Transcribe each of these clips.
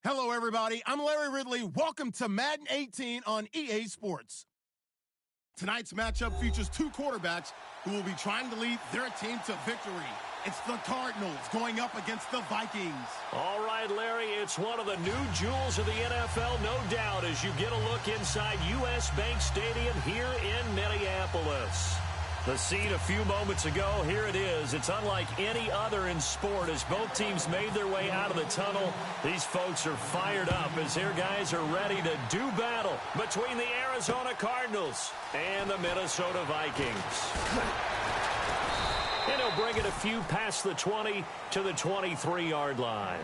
Hello, everybody. I'm Larry Ridley. Welcome to Madden 18 on EA Sports. Tonight's matchup features two quarterbacks who will be trying to lead their team to victory. It's the Cardinals going up against the Vikings. All right, Larry, it's one of the new jewels of the NFL, no doubt, as you get a look inside U.S. Bank Stadium here in Minneapolis. The scene a few moments ago, here it is. It's unlike any other in sport as both teams made their way out of the tunnel. These folks are fired up as their guys are ready to do battle between the Arizona Cardinals and the Minnesota Vikings. And he'll bring it a few past the 20 to the 23-yard line.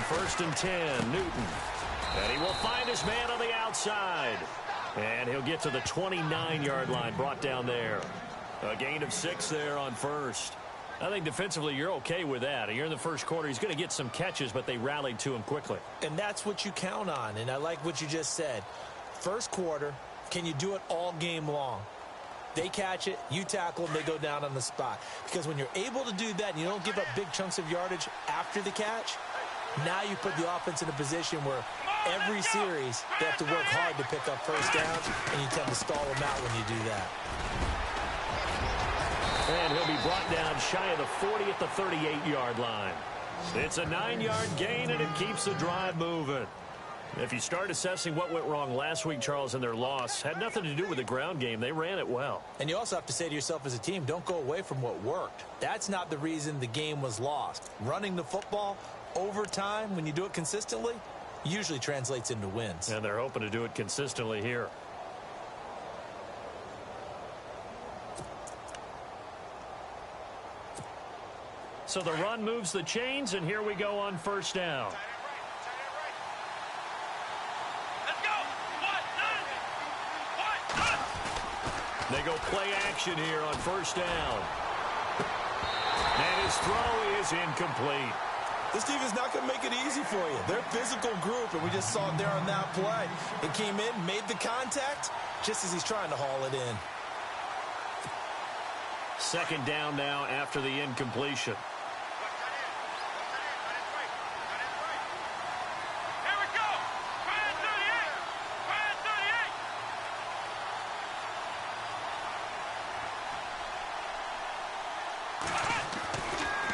First and 10, Newton. And he will find his man on the outside. And he'll get to the 29-yard line, brought down there. A gain of 6 there on first. I think defensively you're okay with that. You're in the first quarter. He's going to get some catches, but they rallied to him quickly. And that's what you count on, and I like what you just said. First quarter, can you do it all game long? They catch it, you tackle them, they go down on the spot. Because when you're able to do that and you don't give up big chunks of yardage after the catch, now you put the offense in a position where every series they have to work hard to pick up first downs, and you tend to stall them out when you do that. And he'll be brought down shy of the 40 at the 38-yard line. It's a 9-yard gain, and it keeps the drive moving. If you start assessing what went wrong last week, Charles, in their loss, had nothing to do with the ground game. They ran it well. And you also have to say to yourself as a team, don't go away from what worked. That's not the reason the game was lost. Running the football over time, when you do it consistently, usually translates into wins. And they're hoping to do it consistently here. So the run moves the chains, and here we go on first down. They go play action here on first down. And his throw is incomplete. This team is not going to make it easy for you. They're a physical group, and we just saw it there on that play. It came in, made the contact, just as he's trying to haul it in. Second down now after the incompletion.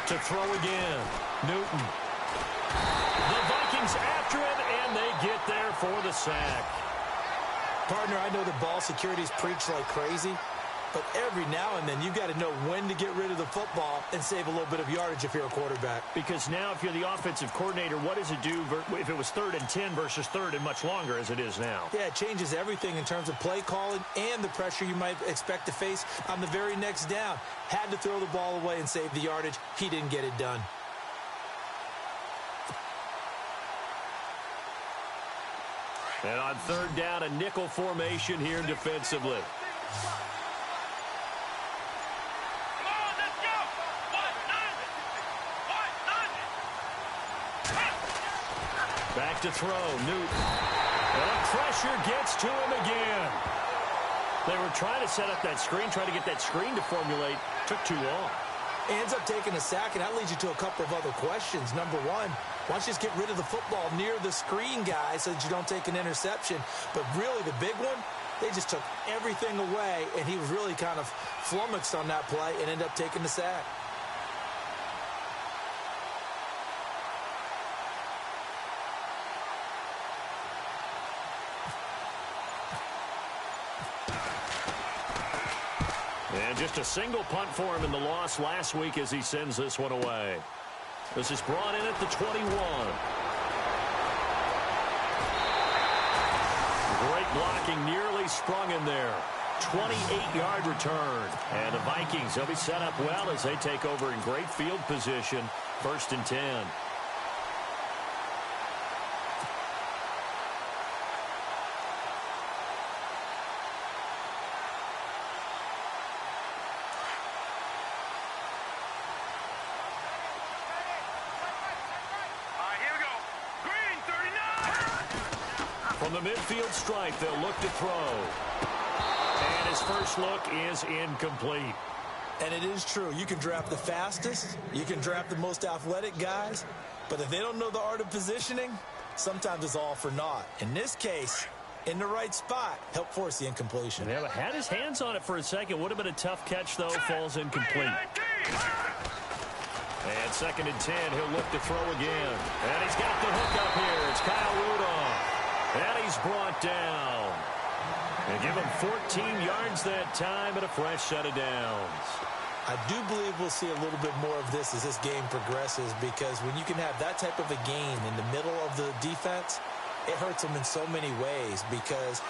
To throw again, Newton. The Vikings after him, and they get there for the sack. Partner, I know the ball security's preached like crazy, but every now and then you've got to know when to get rid of the football and save a little bit of yardage if you're a quarterback. Because now if you're the offensive coordinator, what does it do if it was 3rd and 10 versus 3rd and much longer as it is now? Yeah, it changes everything in terms of play calling and the pressure you might expect to face on the very next down. Had to throw the ball away and save the yardage. He didn't get it done. And on third down, a nickel formation here defensively. Back to throw, Newton. And the pressure gets to him again. They were trying to set up that screen, trying to get that screen to formulate. Took too long. Ends up taking a sack, and that leads you to a couple of other questions. Number one, why don't you just get rid of the football near the screen guy so that you don't take an interception? But really, the big one, they just took everything away, and he was really kind of flummoxed on that play and ended up taking the sack. And just a single punt for him in the loss last week as he sends this one away. This is brought in at the 21. Great blocking, nearly sprung in there. 28-yard return. And the Vikings, they'll be set up well as they take over in great field position. 1st and 10. From the midfield stripe, they'll look to throw. And his first look is incomplete. And it is true. You can draft the fastest. You can draft the most athletic guys. But if they don't know the art of positioning, sometimes it's all for naught. In this case, in the right spot, help force the incompletion. Yeah, had his hands on it for a second. Would have been a tough catch, though. Falls incomplete. And 2nd and 10. He'll look to throw again. And he's got the hook up here. It's Kyle Rudolph. And he's brought down. And give him 14 yards that time and a fresh set of downs. I do believe we'll see a little bit more of this as this game progresses, because when you can have that type of a gain in the middle of the defense, it hurts them in so many ways, because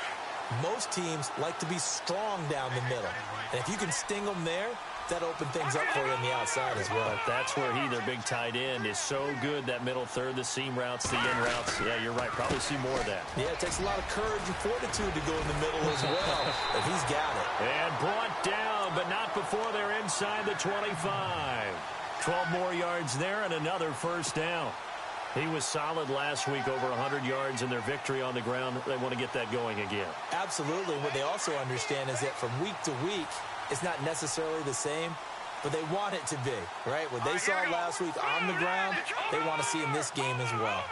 most teams like to be strong down the middle. And if you can sting them there, that open things up for you on the outside as well. That's where their big tight end, is so good, that middle third, the seam routes, the in routes. Yeah, you're right. Probably see more of that. Yeah, it takes a lot of courage and fortitude to go in the middle as well, but he's got it. And brought down, but not before they're inside the 25. 12 more yards there and another first down. He was solid last week, over 100 yards in their victory on the ground. They want to get that going again. Absolutely. What they also understand is that from week to week, it's not necessarily the same, but they want it to be, right? What they saw last week on the ground, they want to see in this game as well.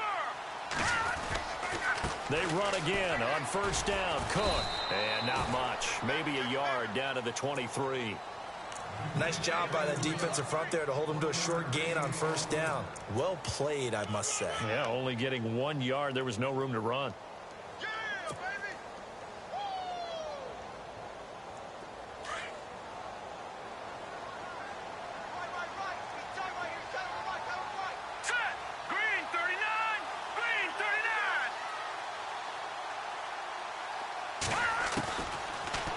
They run again on first down. Cook. And not much. Maybe a yard down to the 23. Nice job by that defensive front there to hold them to a short gain on first down. Well played, I must say. Yeah, only getting 1 yard. There was no room to run.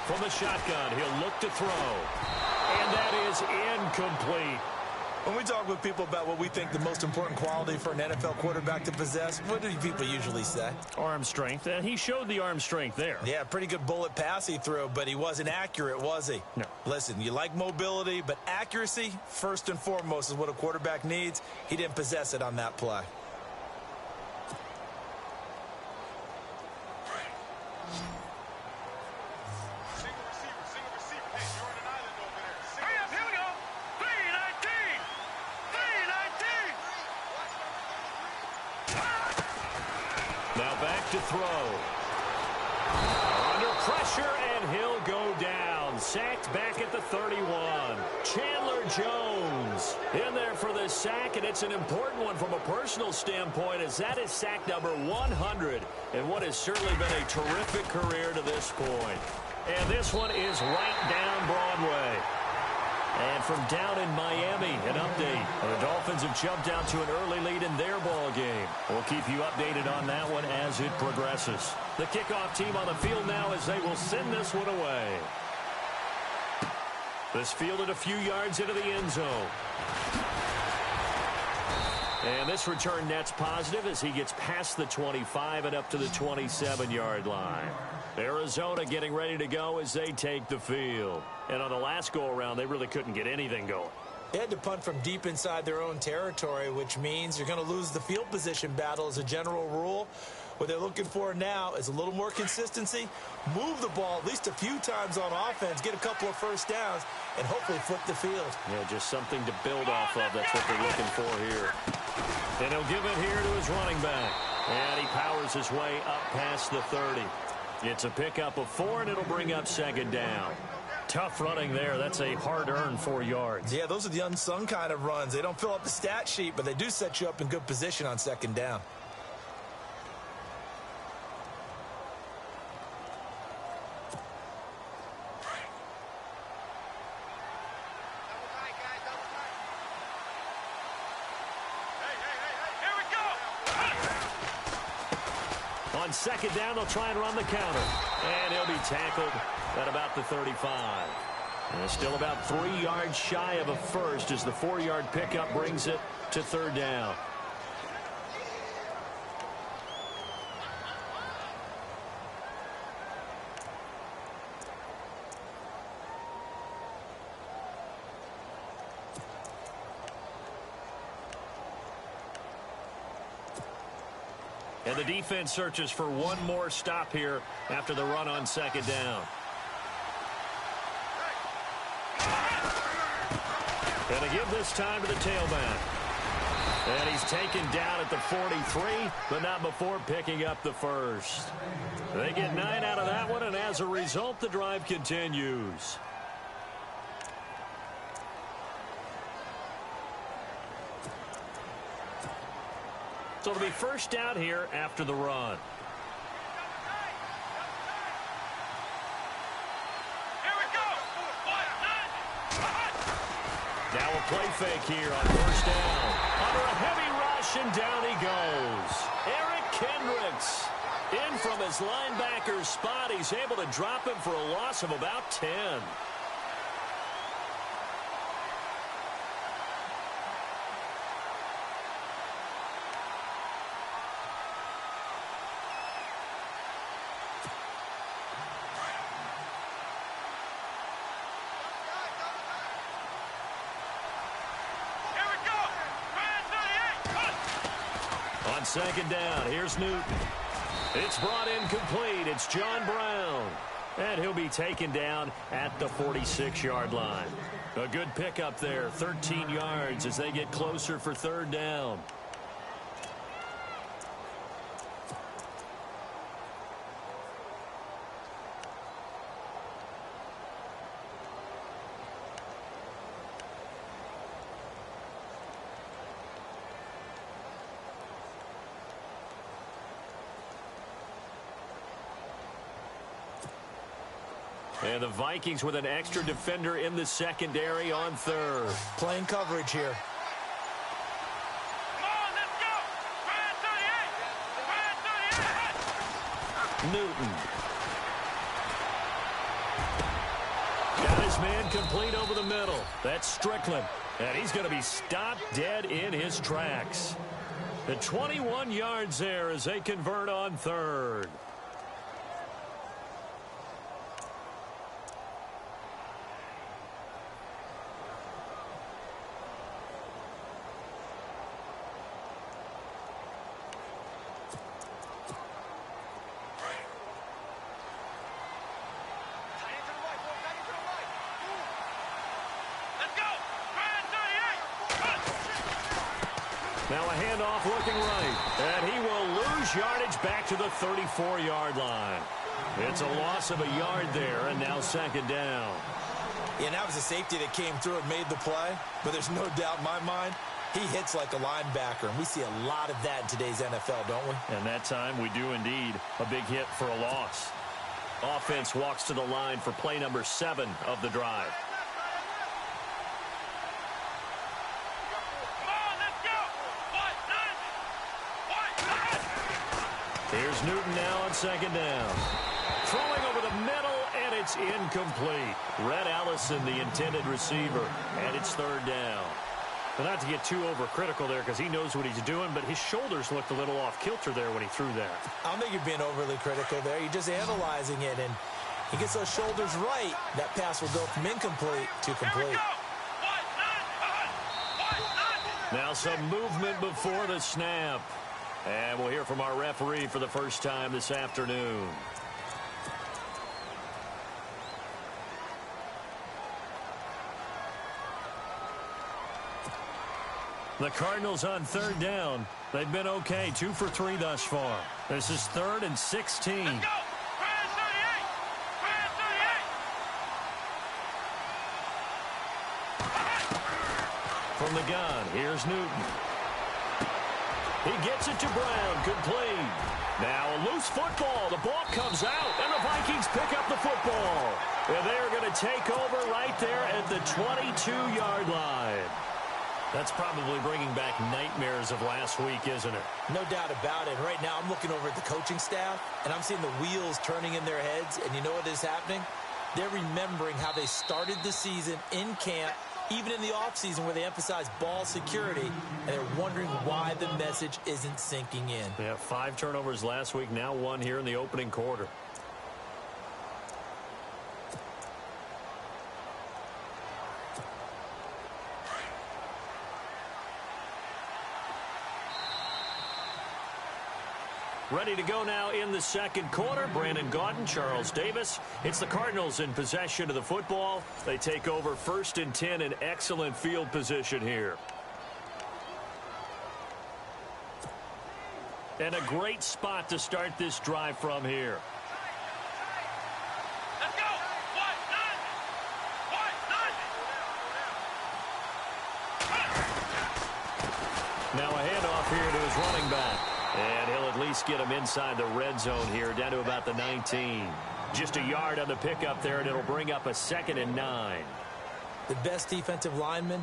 From the shotgun, he'll look to throw. And that is incomplete. When we talk with people about what we think the most important quality for an NFL quarterback to possess, what do people usually say? Arm strength, and he showed the arm strength there. Yeah, pretty good bullet pass he threw, but he wasn't accurate, was he? No. Listen, you like mobility, but accuracy, first and foremost, is what a quarterback needs. He didn't possess it on that play. To throw. Under pressure, and he'll go down. Sacked back at the 31. Chandler Jones in there for the sack, and it's an important one from a personal standpoint, as that is sack number 100 in what has certainly been a terrific career to this point. And this one is right down Broadway. And from down in Miami, an update. The Dolphins have jumped out to an early lead in their ball game. We'll keep you updated on that one as it progresses. The kickoff team on the field now, as they will send this one away. This fielded a few yards into the end zone. And this return net's positive as he gets past the 25 and up to the 27-yard line. Arizona getting ready to go as they take the field. And on the last go-around, they really couldn't get anything going. They had to punt from deep inside their own territory, which means you're going to lose the field position battle as a general rule. What they're looking for now is a little more consistency, move the ball at least a few times on offense, get a couple of first downs, and hopefully flip the field. Yeah, just something to build off of. That's what they're looking for here. And he'll give it here to his running back. And he powers his way up past the 30. It's a pickup of 4, and it'll bring up second down. Tough running there. That's a hard-earned 4 yards. Yeah, those are the unsung kind of runs. They don't fill up the stat sheet, but they do set you up in good position on second down. On second down, they'll try and run the counter. And he'll be tackled at about the 35. And still about 3 yards shy of a first as the 4-yard pickup brings it to third down. And the defense searches for one more stop here after the run on second down. And to give this time to the tailback. And he's taken down at the 43, but not before picking up the first. They get 9 out of that one, and as a result, the drive continues. So it'll be first down here after the run. Now a play fake here on first down. Under a heavy rush, and down he goes. Eric Kendricks in from his linebacker's spot. He's able to drop him for a loss of about 10. On second down, here's Newton. It's brought in complete. It's John Brown. And he'll be taken down at the 46-yard line. A good pickup there, 13 yards as they get closer for third down. And the Vikings with an extra defender in the secondary on third. Playing coverage here. Come on, let's go. Newton. Got his man complete over the middle. That's Strickland. And he's going to be stopped dead in his tracks. The 21 yards there as they convert on third. Now a handoff looking right. And he will lose yardage back to the 34-yard line. It's a loss of a yard there, and now second down. Yeah, that was a safety that came through and made the play. But there's no doubt in my mind, he hits like a linebacker. And we see a lot of that in today's NFL, don't we? And that time we do indeed. A big hit for a loss. Offense walks to the line for play number 7 of the drive. Here's Newton now on second down. Throwing over the middle, and it's incomplete. Red Allison, the intended receiver, and it's third down. But not to get too overcritical there because he knows what he's doing, but his shoulders looked a little off kilter there when he threw that. I don't think you're being overly critical there. You're just analyzing it, and he gets those shoulders right. That pass will go from incomplete to complete. Now some movement before the snap. And we'll hear from our referee for the first time this afternoon. The Cardinals on third down. They've been okay, 2 for 3 thus far. This is 3rd and 16. From the gun, here's Newton. He gets it to Brown, complete. Now a loose football. The ball comes out, and the Vikings pick up the football. And they're going to take over right there at the 22-yard line. That's probably bringing back nightmares of last week, isn't it? No doubt about it. Right now, I'm looking over at the coaching staff, and I'm seeing the wheels turning in their heads. And you know what is happening? They're remembering how they started the season in camp, even in the offseason where they emphasized ball security, and they're wondering why the message isn't sinking in. Yeah, 5 turnovers last week, now 1 here in the opening quarter. Ready to go now in the second quarter. Brandon Gaudin, Charles Davis. It's the Cardinals in possession of the football. They take over 1st and 10 in excellent field position here. And a great spot to start this drive from here. Let's go. Now a handoff here to his running back. And he'll at least get him inside the red zone here, down to about the 19. Just a yard on the pickup there, and it'll bring up a 2nd and 9. The best defensive linemen,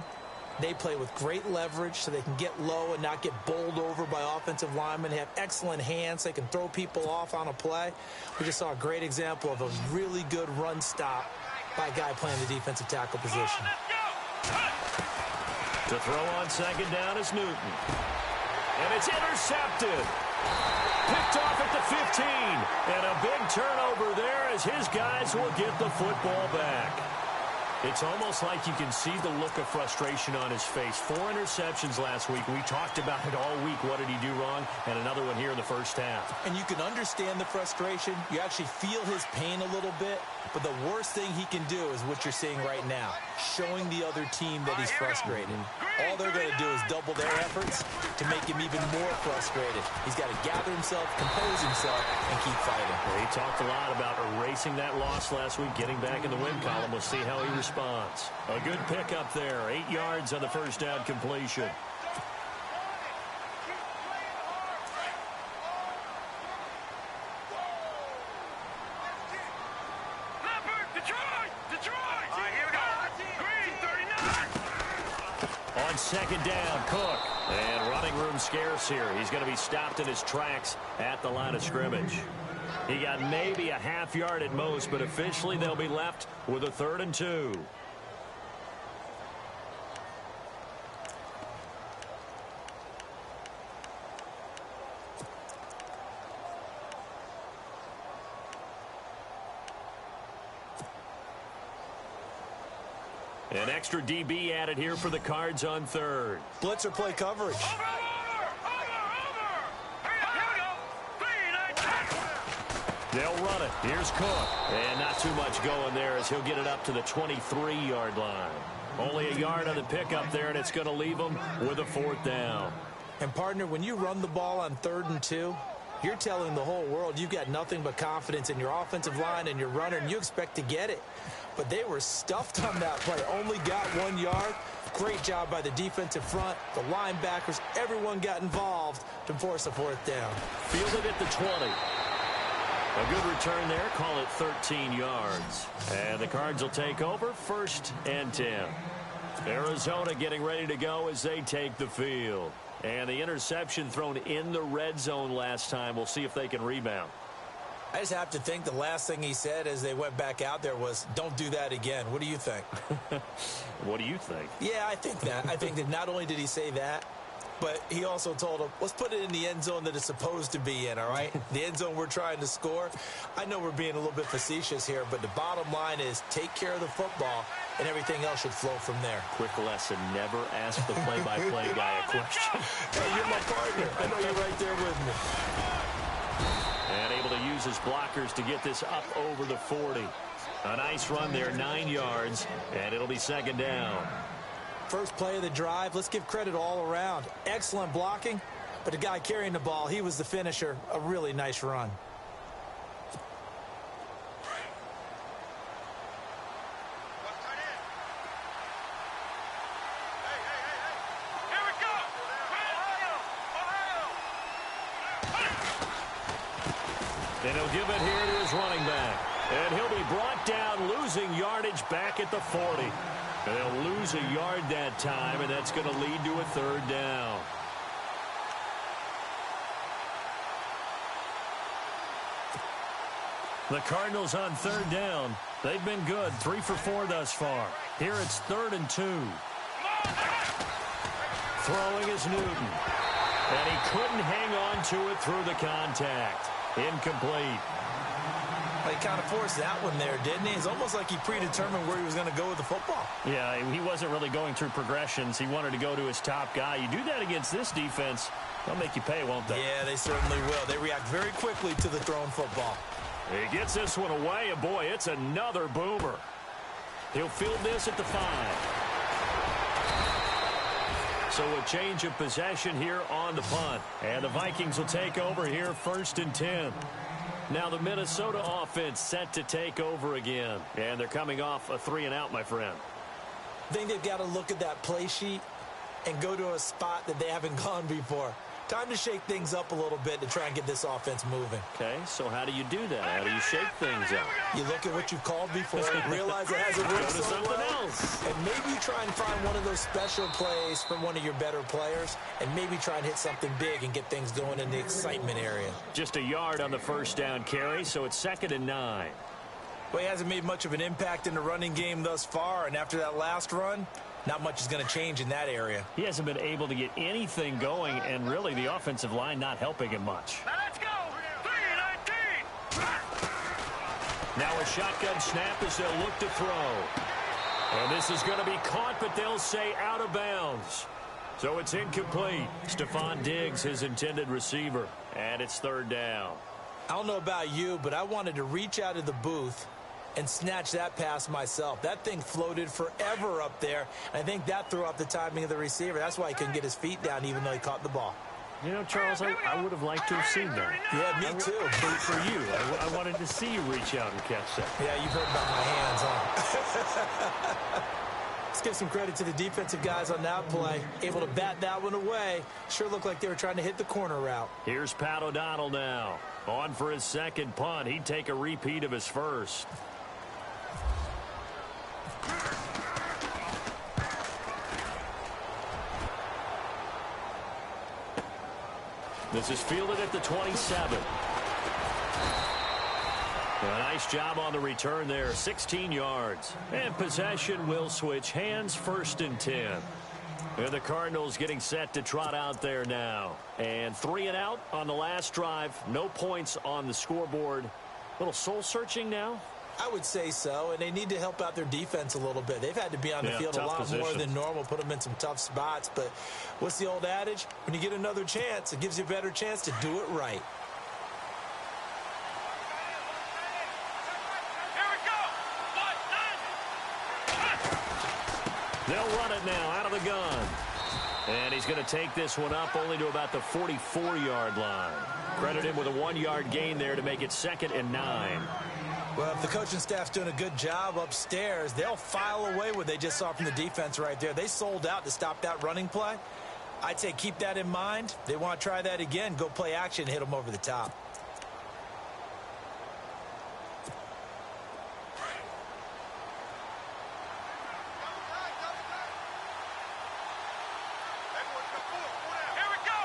they play with great leverage so they can get low and not get bowled over by offensive linemen. They have excellent hands. They can throw people off on a play. We just saw a great example of a really good run stop by a guy playing the defensive tackle position. To throw on 2nd down is Newton. And it's intercepted. Picked off at the 15. And a big turnover there as his guys will get the football back. It's almost like you can see the look of frustration on his face. 4 interceptions last week. We talked about it all week. What did he do wrong? And another one here in the first half. And you can understand the frustration. You actually feel his pain a little bit. But the worst thing he can do is what you're seeing right now, showing the other team that he's frustrated. All they're going to do is double their efforts to make him even more frustrated. He's got to gather himself, compose himself, and keep fighting. Well, he talked a lot about erasing that loss last week, getting back in the win column. We'll see how he responds. A good pickup there, 8 yards on the first down completion. On 2nd down, Cook. And running room scarce here. He's going to be stopped in his tracks at the line of scrimmage. He got maybe a half yard at most, but officially they'll be left with a 3rd and 2. An extra DB added here for the Cards on 3rd. Blitzer play coverage. They'll run it. Here's Cook. And not too much going there as he'll get it up to the 23-yard line. Only a yard on the pickup there, and it's going to leave him with a 4th down. And, partner, when you run the ball on 3rd and 2, you're telling the whole world you've got nothing but confidence in your offensive line and your runner, and you expect to get it. But they were stuffed on that play. Only got 1 yard. Great job by the defensive front. The linebackers, everyone got involved to force a 4th down. Fielded at the 20. A good return there. Call it 13 yards. And the Cards will take over 1st and 10. Arizona getting ready to go as they take the field. And the interception thrown in the red zone last time. We'll see if they can rebound. I just have to think the last thing he said as they went back out there was, don't do that again. What do you think? What do you think? Yeah, I think that. I think that not only did he say that, but he also told him, let's put it in the end zone that it's supposed to be in, all right? The end zone we're trying to score. I know we're being a little bit facetious here, but the bottom line is take care of the football, and everything else should flow from there. Quick lesson, never ask the play-by-play guy a question. Hey, you're my partner. I know you're right there with me. And able to use his blockers to get this up over the 40. A nice run there, 9 yards, and it'll be 2nd down. First play of the drive, let's give credit all around. Excellent blocking, but the guy carrying the ball, he was the finisher. A really nice run. And he'll give it here to his running back. And he'll be brought down, losing yardage back at the 40. And they'll lose a yard that time, and that's going to lead to a 3rd down. The Cardinals on 3rd down. They've been good, 3 for 4 thus far. Here it's 3rd and 2. Throwing is Newton. And he couldn't hang on to it through the contact. Incomplete. Well, he kind of forced that one there, didn't he? It's almost like he predetermined where he was going to go with the football. Yeah, he wasn't really going through progressions. He wanted to go to his top guy. You do that against this defense, they'll make you pay, won't they? Yeah, they certainly will. They react very quickly to the thrown football. He gets this one away, and boy, it's another boomer. He'll field this at the 5. So a change of possession here on the punt. And the Vikings will take over here 1st and 10. Now the Minnesota offense set to take over again. And they're coming off a 3-and-out, my friend. I think they've got to look at that play sheet and go to a spot that they haven't gone before. Time to shake things up a little bit to try and get this offense moving. Okay, so how do you do that? How do you shake things up? You look at what you've called before, realize it hasn't worked so well, and maybe try and find one of those special plays from one of your better players, and maybe try and hit something big and get things going in the excitement area. Just a yard on the first down carry, so it's 2nd and 9. Well, he hasn't made much of an impact in the running game thus far, and after that last run, not much is going to change in that area. He hasn't been able to get anything going, and really the offensive line not helping him much. Now let's go. 3-19. Now a shotgun snap as they'll look to throw. And this is going to be caught, but they'll say out of bounds. So it's incomplete. Stephon Diggs, his intended receiver, and it's 3rd down. I don't know about you, but I wanted to reach out of the booth and snatch that pass myself. That thing floated forever up there. I think that threw off the timing of the receiver. That's why he couldn't get his feet down even though he caught the ball. You know, Charles, I would have liked to have seen that. Yeah, me too. For you, I wanted to see you reach out and catch that. Yeah, you've heard about my hands, huh? Let's give some credit to the defensive guys on that play. Able to bat that one away. Sure looked like they were trying to hit the corner route. Here's Pat O'Donnell now. On for his 2nd punt. He'd take a repeat of his first. This is fielded at the 27. A nice job on the return there, 16 yards. And possession will switch hands, 1st and 10. And the Cardinals getting set to trot out there now. And 3-and-out on the last drive. No points on the scoreboard. A little soul-searching now. I would say so, and they need to help out their defense a little bit. They've had to be on the field a lot more than normal, put them in some tough spots. But what's the old adage? When you get another chance, it gives you a better chance to do it right. Here we go. 1, 9. They'll run it now out of the gun. And he's going to take this one up only to about the 44-yard line. Credit him with a 1-yard gain there to make it 2nd and 9. Well, if the coaching staff's doing a good job upstairs, they'll file away what they just saw from the defense right there. They sold out to stop that running play. I'd say keep that in mind. They want to try that again. Go play action, hit them over the top. Here we go.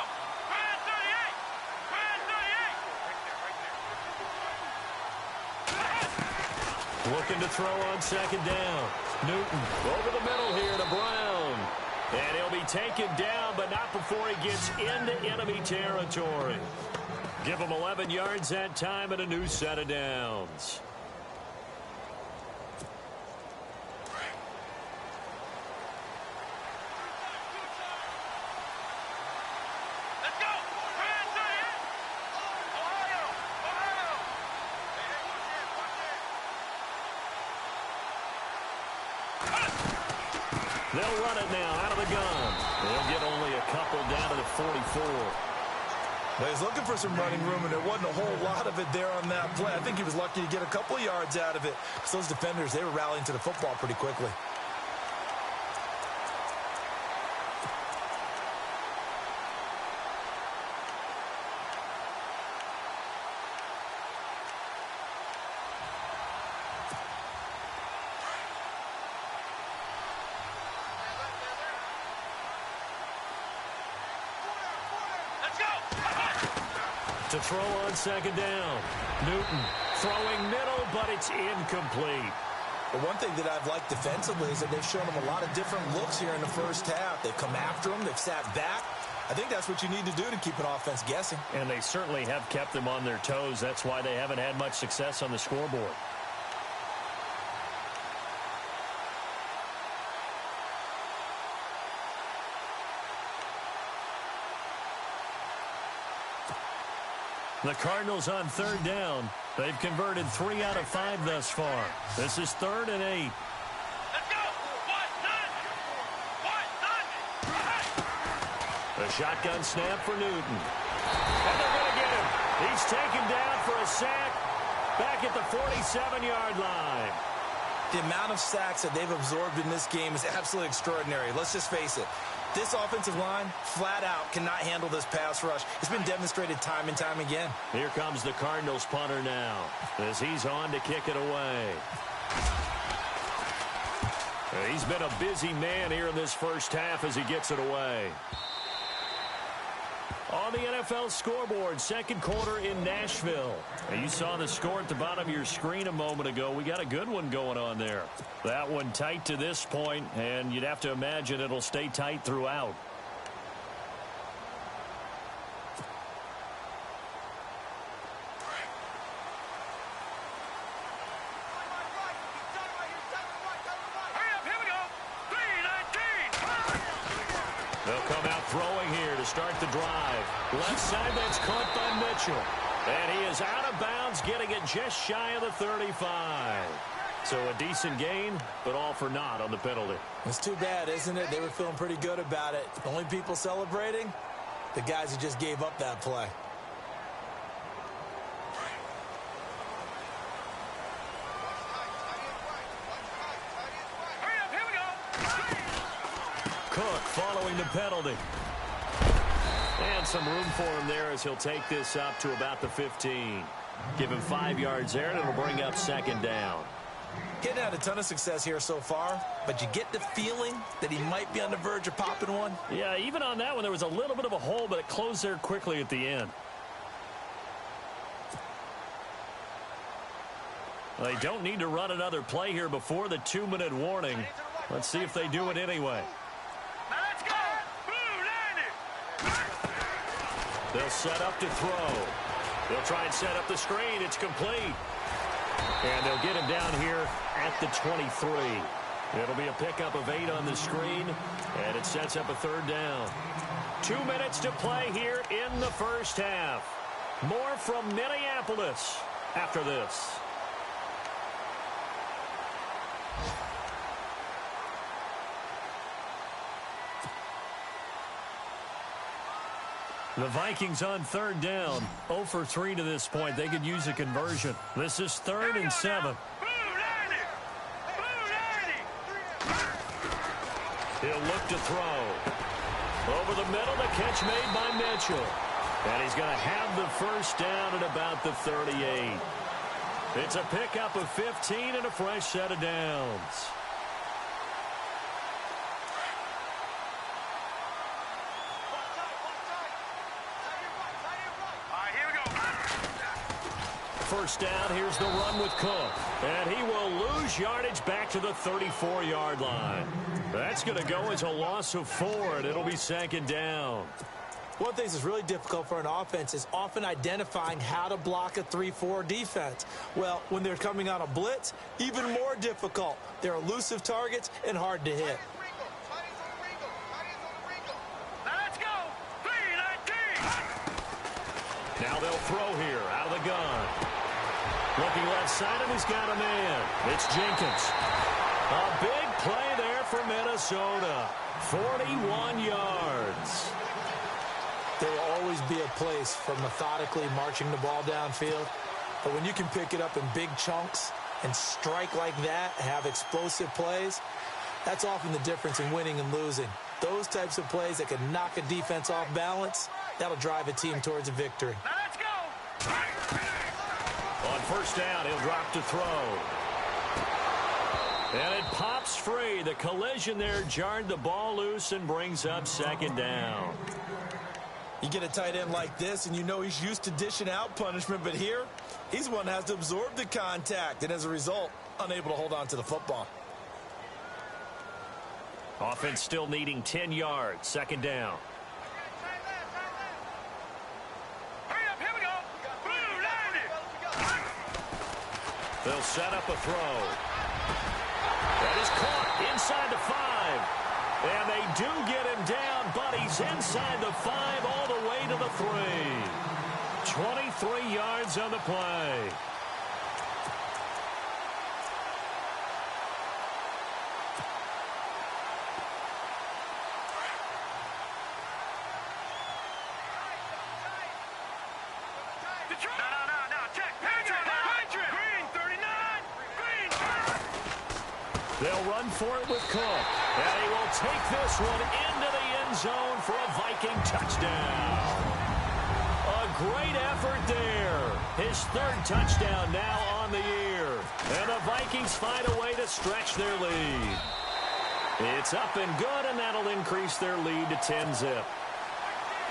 38. Looking to throw on 2nd down. Newton over the middle here to Brown. And he'll be taken down, but not before he gets into enemy territory. Give him 11 yards that time and a new set of downs. Let's go. 38. Ohio. They'll run it now out of the gun. They'll get only a couple down to the 44. Well, he's looking for some running room, and there wasn't a whole lot of it there on that play. I think he was lucky to get a couple of yards out of it. Because those defenders, they were rallying to the football pretty quickly. To throw on 2nd down. Newton throwing middle, but it's incomplete. But one thing that I've liked defensively is that they've shown them a lot of different looks here in the first half. They've come after them. They've sat back. I think that's what you need to do to keep an offense guessing. And they certainly have kept them on their toes. That's why they haven't had much success on the scoreboard. The Cardinals on third down. They've converted 3 out of 5 thus far. This is 3rd and 8. Let's go. A shotgun snap for Newton. And they're going to get him. He's taken down for a sack back at the 47-yard line. The amount of sacks that they've absorbed in this game is absolutely extraordinary. Let's just face it. This offensive line, flat out, cannot handle this pass rush. It's been demonstrated time and time again. Here comes the Cardinals punter now as he's on to kick it away. He's been a busy man here in this first half as he gets it away. On the NFL scoreboard, second quarter in Nashville. And you saw the score at the bottom of your screen a moment ago. We got a good one going on there. That one tight to this point, and you'd have to imagine it'll stay tight throughout. They'll come out throwing here to start the drive. Left side, that's caught by Mitchell. And he is out of bounds, getting it just shy of the 35. So a decent gain, but all for naught on the penalty. It's too bad, isn't it? They were feeling pretty good about it. The only people celebrating, the guys who just gave up that play. Cook following the penalty. And some room for him there as he'll take this up to about the 15. Give him 5 yards there, and it'll bring up second down. Getting had a ton of success here so far, but you get the feeling that he might be on the verge of popping one. Yeah, even on that one, there was a little bit of a hole, but it closed there quickly at the end. They don't need to run another play here before the 2-minute warning. Let's see if they do it anyway. They'll set up to throw. They'll try and set up the screen. It's complete. And they'll get him down here at the 23. It'll be a pickup of 8 on the screen, and it sets up a third down. 2 minutes to play here in the first half. More from Minneapolis after this. The Vikings on third down. 0 for 3 to this point. They could use a conversion. This is 3rd and 7. He'll look to throw. Over the middle, the catch made by Mitchell. And he's going to have the first down at about the 38. It's a pickup of 15 and a fresh set of downs. First down, here's the run with Cook. And he will lose yardage back to the 34-yard line. That's going to go as a loss of 4, and it'll be second down. One thing that's really difficult for an offense is often identifying how to block a 3-4 defense. Well, when they're coming on a blitz, even more difficult. They're elusive targets and hard to hit. Now they'll throw here out of the gun. Looking left side, and he's got a man. It's Jenkins. A big play there for Minnesota. 41 yards. There will always be a place for methodically marching the ball downfield. But when you can pick it up in big chunks and strike like that, have explosive plays, that's often the difference in winning and losing. Those types of plays that can knock a defense off balance, that'll drive a team towards a victory. Now let's go. On first down, he'll drop to throw. And it pops free. The collision there jarred the ball loose and brings up second down. You get a tight end like this, and you know he's used to dishing out punishment, but here, he's the one that has to absorb the contact, and as a result, unable to hold on to the football. Offense still needing 10 yards. Second down. They'll set up a throw. That is caught inside the 5. And they do get him down, but he's inside the 5 all the way to the 3. 23 yards on the play. They'll run for it with Cook. And he will take this one into the end zone for a Viking touchdown. A great effort there. His 3rd touchdown now on the year. And the Vikings find a way to stretch their lead. It's up and good, and that'll increase their lead to 10-zip.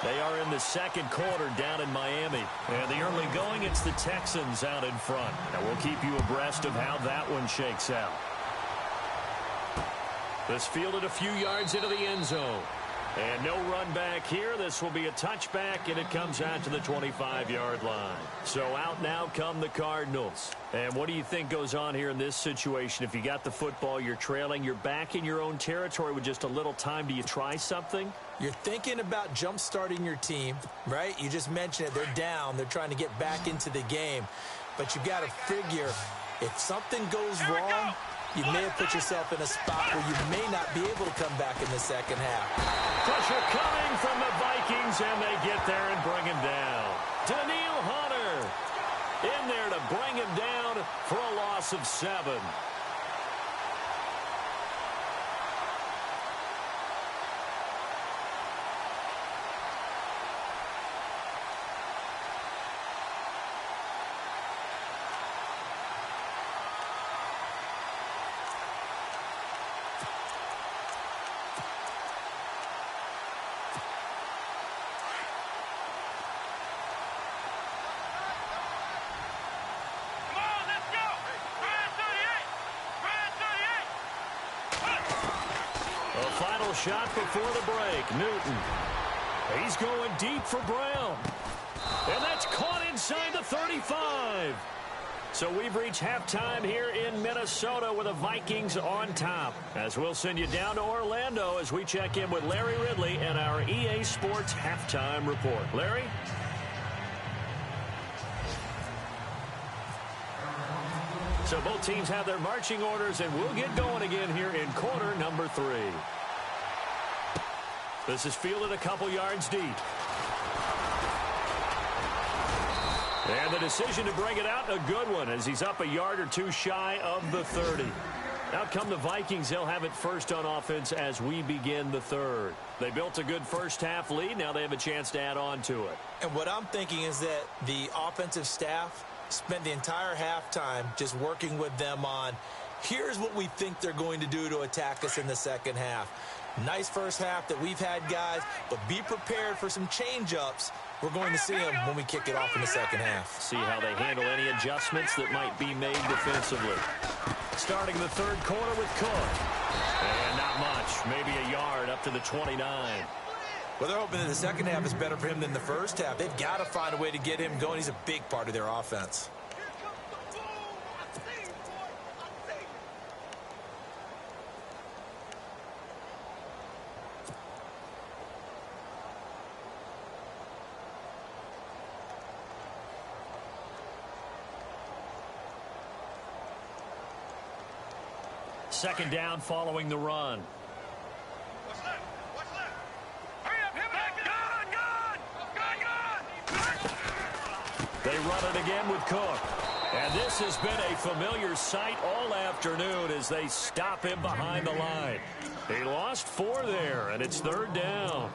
They are in the second quarter down in Miami. And the early going, it's the Texans out in front. And we'll keep you abreast of how that one shakes out. This fielded a few yards into the end zone. And no run back here. This will be a touchback, and it comes out to the 25-yard line. So out now come the Cardinals. And what do you think goes on here in this situation? If you got the football, you're trailing, you're back in your own territory with just a little time. Do you try something? You're thinking about jump-starting your team, right? You just mentioned it. They're down. They're trying to get back into the game. But you've got to figure if something goes wrong, you may have put yourself in a spot where you may not be able to come back in the second half. Pressure coming from the Vikings, and they get there and bring him down. Daniil Hunter in there to bring him down for a loss of 7. Final shot before the break. Newton. He's going deep for Brown. And that's caught inside the 35. So we've reached halftime here in Minnesota with the Vikings on top. As we'll send you down to Orlando as we check in with Larry Ridley and our EA Sports halftime report. Larry? So both teams have their marching orders, and we'll get going again here in quarter number 3. This is fielded a couple yards deep. And the decision to bring it out, a good one, as he's up a yard or two shy of the 30. Out come the Vikings. They'll have it first on offense as we begin the 3rd. They built a good first-half lead. Now they have a chance to add on to it. And what I'm thinking is that the offensive staff spent the entire halftime just working with them on, here's what we think they're going to do to attack us in the second half. Nice first half that we've had, guys, but be prepared for some change-ups. We're going to see them when we kick it off in the second half. See how they handle any adjustments that might be made defensively. Starting the 3rd quarter with Cook. And not much, maybe a yard up to the 29. Well, they're hoping that the second half is better for him than the first half. They've got to find a way to get him going. He's a big part of their offense. Second down following the run. What's left? What's left? Hurry up, hit back! Gone! They run it again with Cook. And this has been a familiar sight all afternoon as they stop him behind the line. He lost 4 there, and it's 3rd down.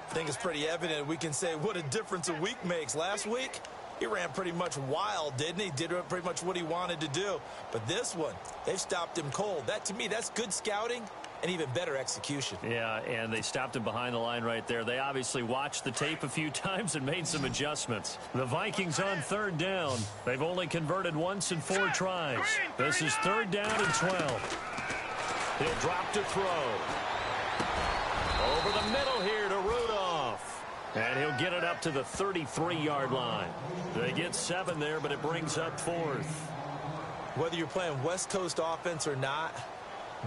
I think it's pretty evident. We can say what a difference a week makes. Last week, he ran pretty much wild, didn't he? Did pretty much what he wanted to do. But this one, they've stopped him cold. That, to me, that's good scouting and even better execution. Yeah, and they stopped him behind the line right there. They obviously watched the tape a few times and made some adjustments. The Vikings on 3rd down. They've only converted once in 4 tries. This is 3rd down and 12. He'll drop to throw. Over the middle here to Rudolph. And he'll get it up to the 33-yard line. They get 7 there, but it brings up 4th. Whether you're playing West Coast offense or not,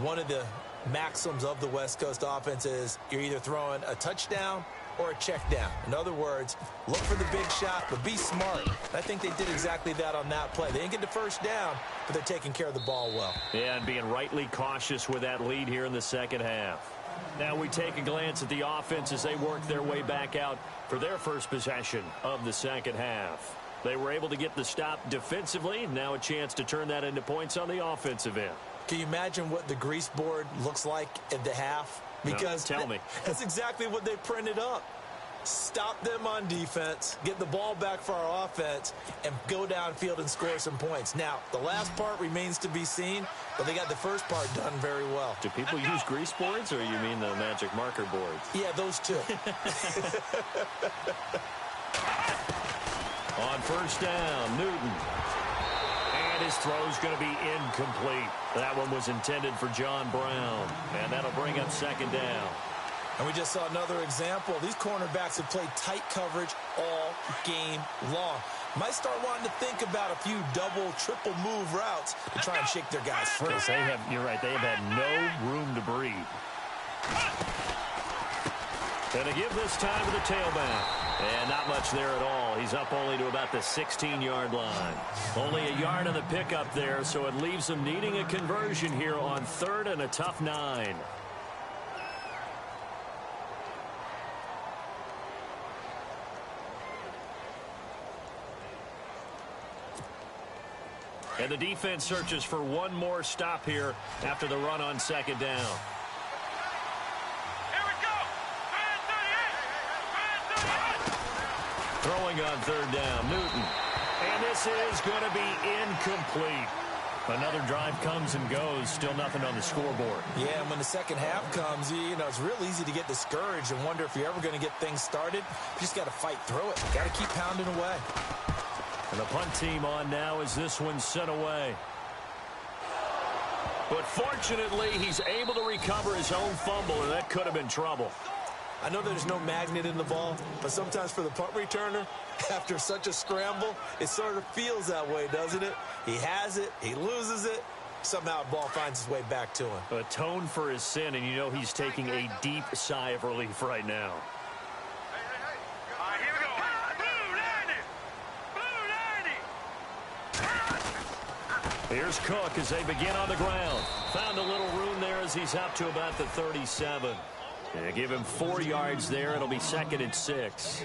one of the maxims of the West Coast offense is you're either throwing a touchdown or a check down. In other words, look for the big shot, but be smart. I think they did exactly that on that play. They didn't get the first down, but they're taking care of the ball well. Yeah, and being rightly cautious with that lead here in the second half. Now we take a glance at the offense as they work their way back out for their first possession of the second half. They were able to get the stop defensively. Now a chance to turn that into points on the offensive end. Can you imagine what the grease board looks like at the half? Because no, tell me. That's exactly what they printed up. Stop them on defense, get the ball back for our offense, and go downfield and score some points. Now, the last part remains to be seen, but they got the first part done very well. Do people use grease boards, or you mean the magic marker boards? Yeah, those two. On first down, Newton. And his throw's going to be incomplete. That one was intended for John Brown. And that'll bring up second down. And we just saw another example. These cornerbacks have played tight coverage all game long. Might start wanting to think about a few double, triple move routes to try and shake their guys free. You're right, they have had no room to breathe. Going to give this time to the tailback. And not much there at all. He's up only to about the 16-yard line. Only a yard on the pickup there, so it leaves them needing a conversion here on third and a tough 9. And the defense searches for one more stop here after the run on second down. Here we go. Throwing on third down, Newton. And this is going to be incomplete. Another drive comes and goes, still nothing on the scoreboard. Yeah, and when the second half comes, you know, it's real easy to get discouraged and wonder if you're ever going to get things started. You just got to fight through it. Got to keep pounding away. And the punt team on now as this one's sent away. But fortunately, he's able to recover his own fumble, and that could have been trouble. I know there's no magnet in the ball, but sometimes for the punt returner, after such a scramble, it sort of feels that way, doesn't it? He has it, he loses it, somehow the ball finds its way back to him. Atone for his sin, and you know he's taking a deep sigh of relief right now. All right, here we go. Blue 90. Here's Cook as they begin on the ground. Found a little room there as he's up to about the 37. Yeah, give him 4 yards there. It'll be second and 6.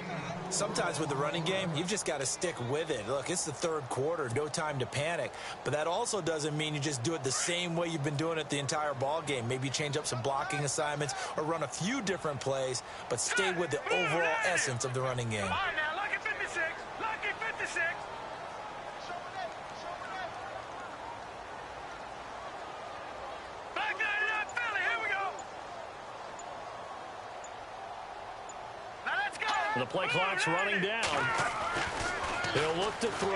Sometimes with the running game, you've just got to stick with it. Look, it's the third quarter, no time to panic. But that also doesn't mean you just do it the same way you've been doing it the entire ball game. Maybe change up some blocking assignments or run a few different plays, but stay with the overall essence of the running game. All right, now, lucky 56. Lucky 56. Back 99 Philly. Here we go. Now let's go. The play clock's running down. He'll look to throw.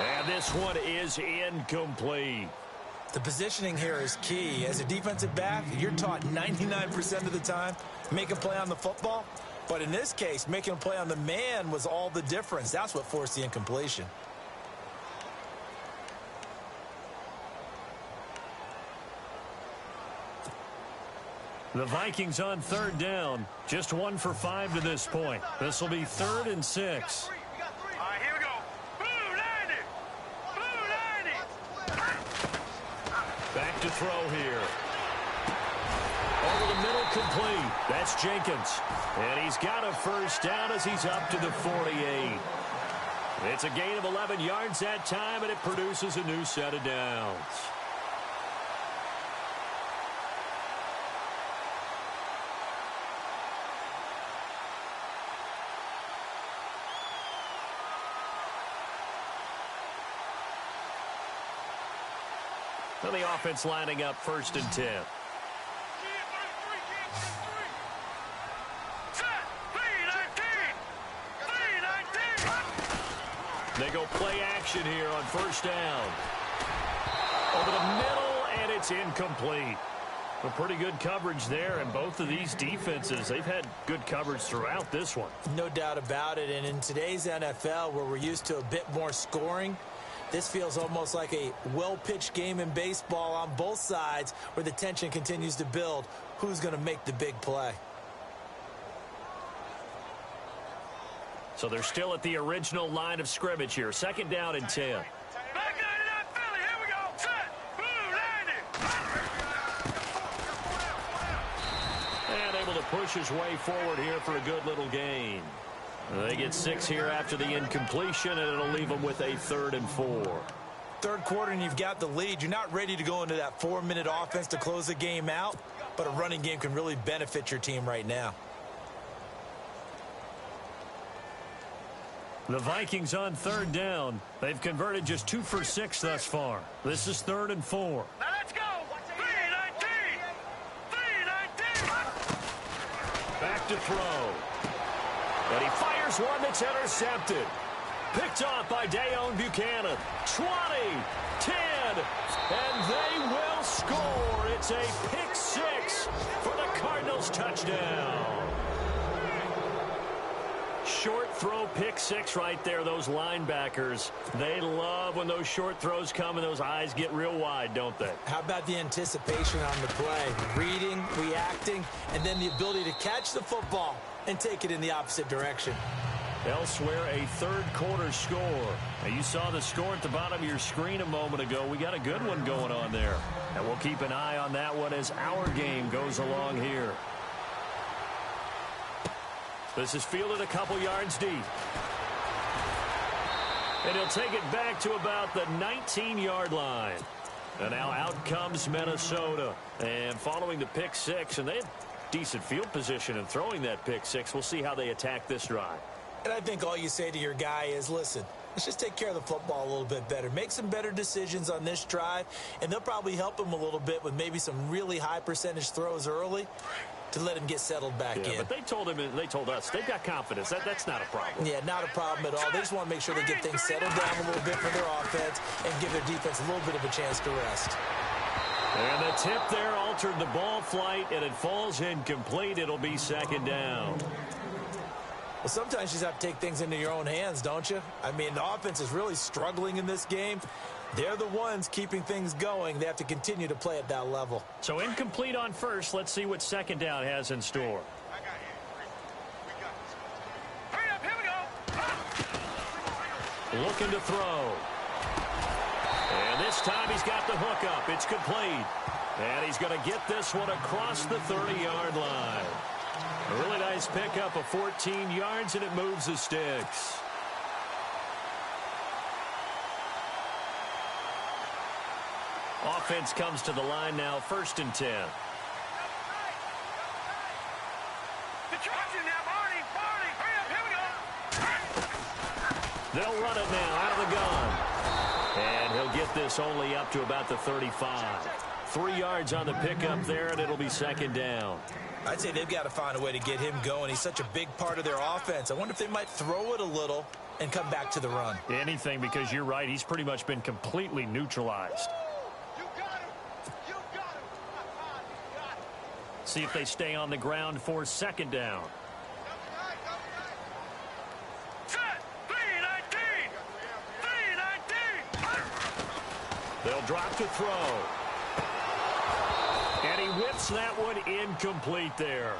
And this one is incomplete. The positioning here is key. As a defensive back, you're taught 99% of the time, make a play on the football. But in this case, making a play on the man was all the difference. That's what forced the incompletion. The Vikings on third down. Just 1 for 5 to this point. This will be third and 6. All right, here we go. Blue 90. Blue 90. Back to throw here. Over the middle, complete. That's Jenkins. And he's got a first down as he's up to the 48. It's a gain of 11 yards that time, and it produces a new set of downs. And the offense lining up first and 10. They go play action here on first down. Over the middle, and it's incomplete. Well, pretty good coverage there, and both of these defenses, they've had good coverage throughout this one. No doubt about it, and in today's NFL, where we're used to a bit more scoring, this feels almost like a well-pitched game in baseball on both sides where the tension continues to build. Who's going to make the big play? So they're still at the original line of scrimmage here. 2nd down and 10. And able to push his way forward here for a good little gain. They get 6 here after the incompletion, and it'll leave them with a 3rd and 4. Third quarter, and you've got the lead. You're not ready to go into that 4-minute offense to close the game out, but a running game can really benefit your team right now. The Vikings on 3rd down. They've converted just 2 for 6 thus far. This is 3rd and 4. Now let's go. 3-19. 3-19. Back to throw. And he fires one that's intercepted. Picked off by Dayon Buchanan. 20, 10, and they will score. It's a pick 6 for the Cardinals touchdown. Short throw pick 6 right there. Those linebackers, they love when those short throws come and those eyes get real wide, don't they? How about the anticipation on the play? Reading, reacting, and then the ability to catch the football and take it in the opposite direction. Elsewhere, a 3rd quarter score. Now, you saw the score at the bottom of your screen a moment ago. We got a good one going on there. And we'll keep an eye on that one as our game goes along here. This is fielded a couple yards deep. And he'll take it back to about the 19-yard line. And now out comes Minnesota. And following the pick 6, and they had decent field position in throwing that pick 6. We'll see how they attack this drive. And I think all you say to your guy is, listen, let's just take care of the football a little bit better. Make some better decisions on this drive, and they'll probably help him a little bit with maybe some really high percentage throws early to let him get settled back in. But they told him, and they told us, they've got confidence. That's not a problem. Yeah, not a problem at all. They just want to make sure they get things settled down a little bit for their offense and give their defense a little bit of a chance to rest. And the tip there altered the ball flight, and it falls incomplete. It'll be 2nd down. Well, sometimes you just have to take things into your own hands, don't you? I mean, the offense is really struggling in this game. They're the ones keeping things going. They have to continue to play at that level. So incomplete on first. Let's see what 2nd down has in store. I got you. We got this. Hurry up, here we go. Looking to throw. And this time he's got the hook up. It's complete. And he's going to get this one across the 30-yard line. A really nice pickup of 14 yards, and it moves the sticks. Offense comes to the line now, 1st and 10. They'll run it now out of the gun. And he'll get this only up to about the 35. 3 yards on the pickup there, and it'll be 2nd down. I'd say they've got to find a way to get him going. He's such a big part of their offense. I wonder if they might throw it a little and come back to the run. Anything, because you're right. He's pretty much been completely neutralized. You got him. You got him. You got him. See if they stay on the ground for 2nd down. Set. 3-19. 3-19. They'll drop to throw. And he whips that one incomplete there.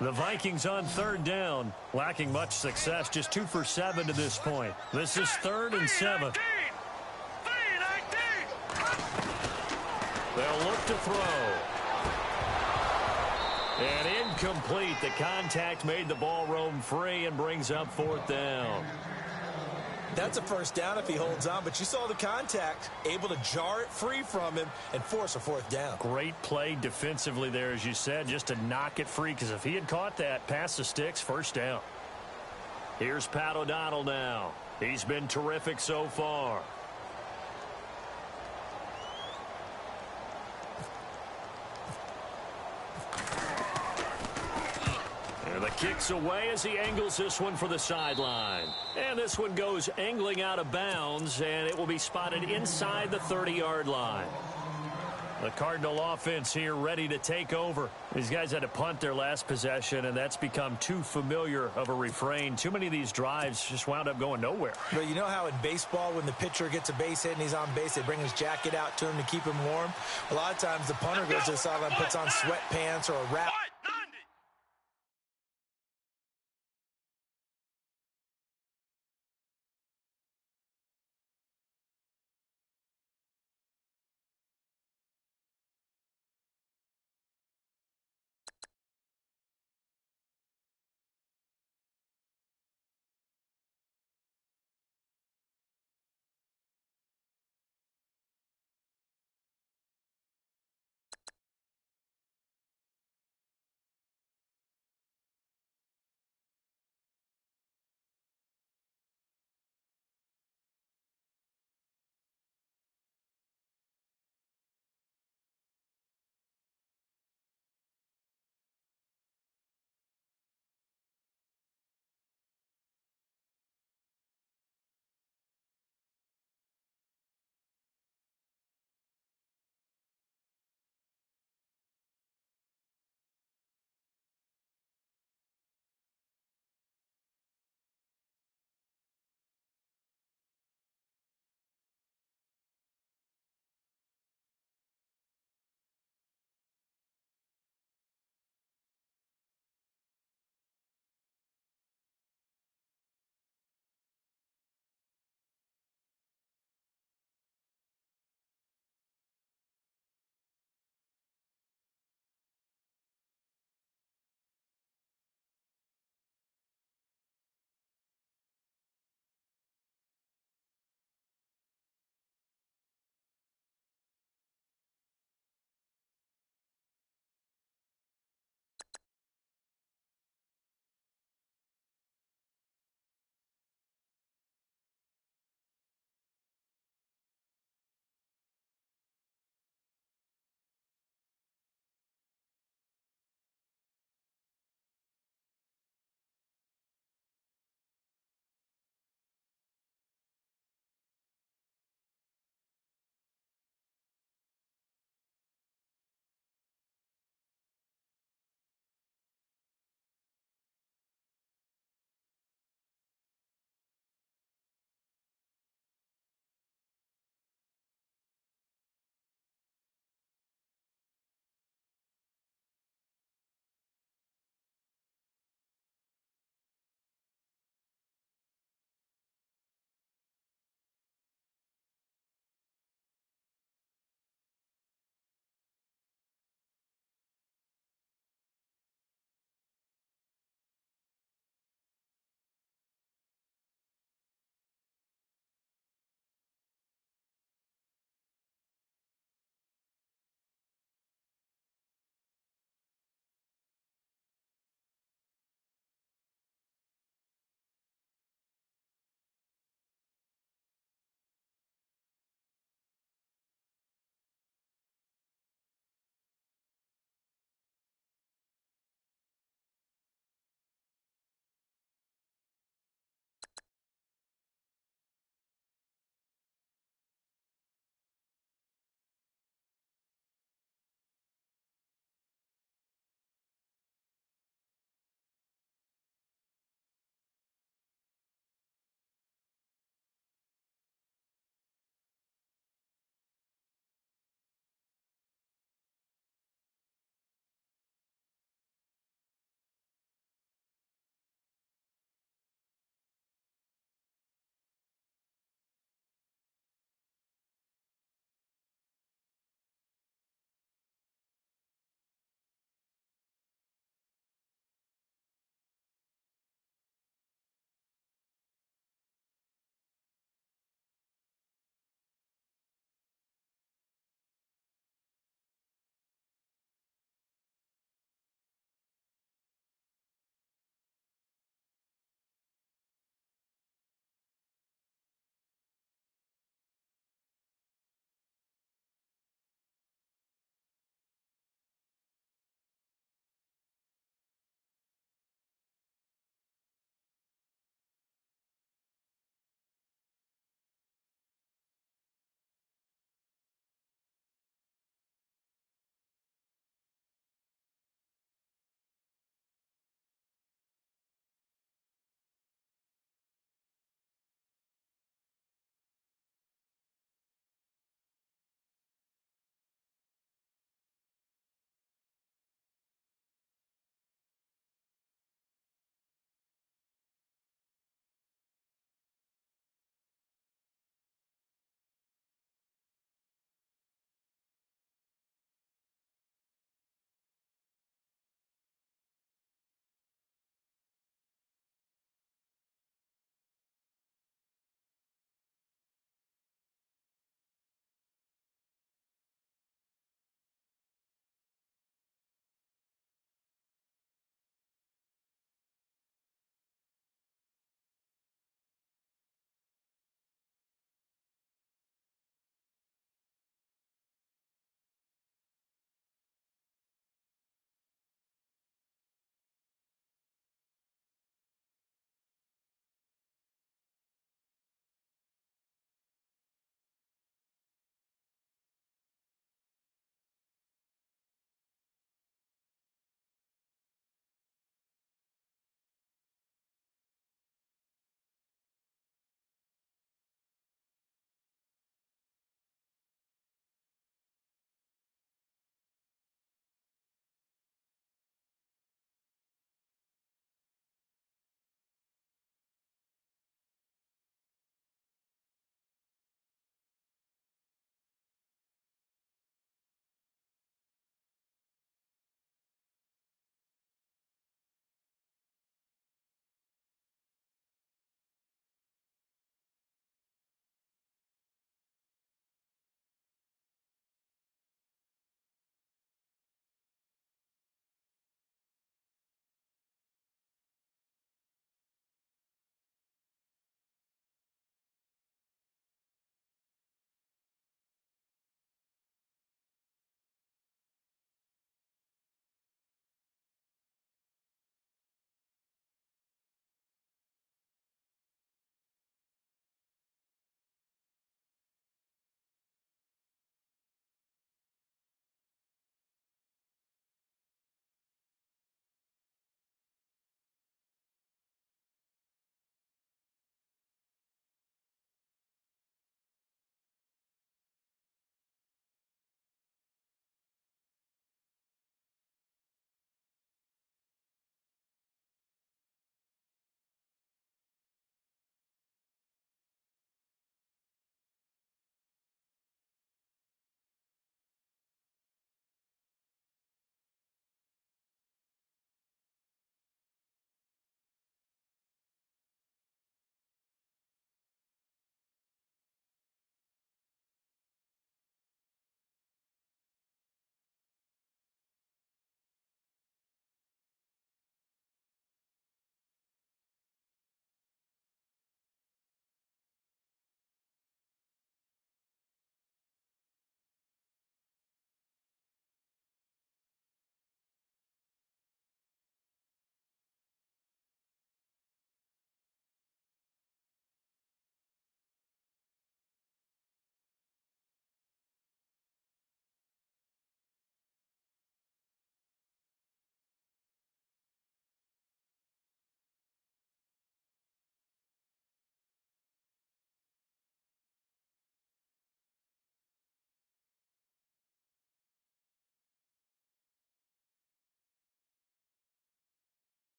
The Vikings on 3rd down, lacking much success, just 2 for 7 to this point. This is 3rd and 7. They'll look to throw. And incomplete. The contact made the ball roam free and brings up 4th down. That's a 1st down if he holds on, but you saw the contact, able to jar it free from him and force a 4th down. Great play defensively there, as you said, just to knock it free, because if he had caught that, past the sticks, 1st down. Here's Pat O'Donnell now. He's been terrific so far. And the kick's away as he angles this one for the sideline. And this one goes angling out of bounds, and it will be spotted inside the 30-yard line. The Cardinal offense here ready to take over. These guys had to punt their last possession, and that's become too familiar of a refrain. Too many of these drives just wound up going nowhere. But you know how in baseball, when the pitcher gets a base hit and he's on base, they bring his jacket out to him to keep him warm? A lot of times the punter goes to the sideline, puts on sweatpants or a wrap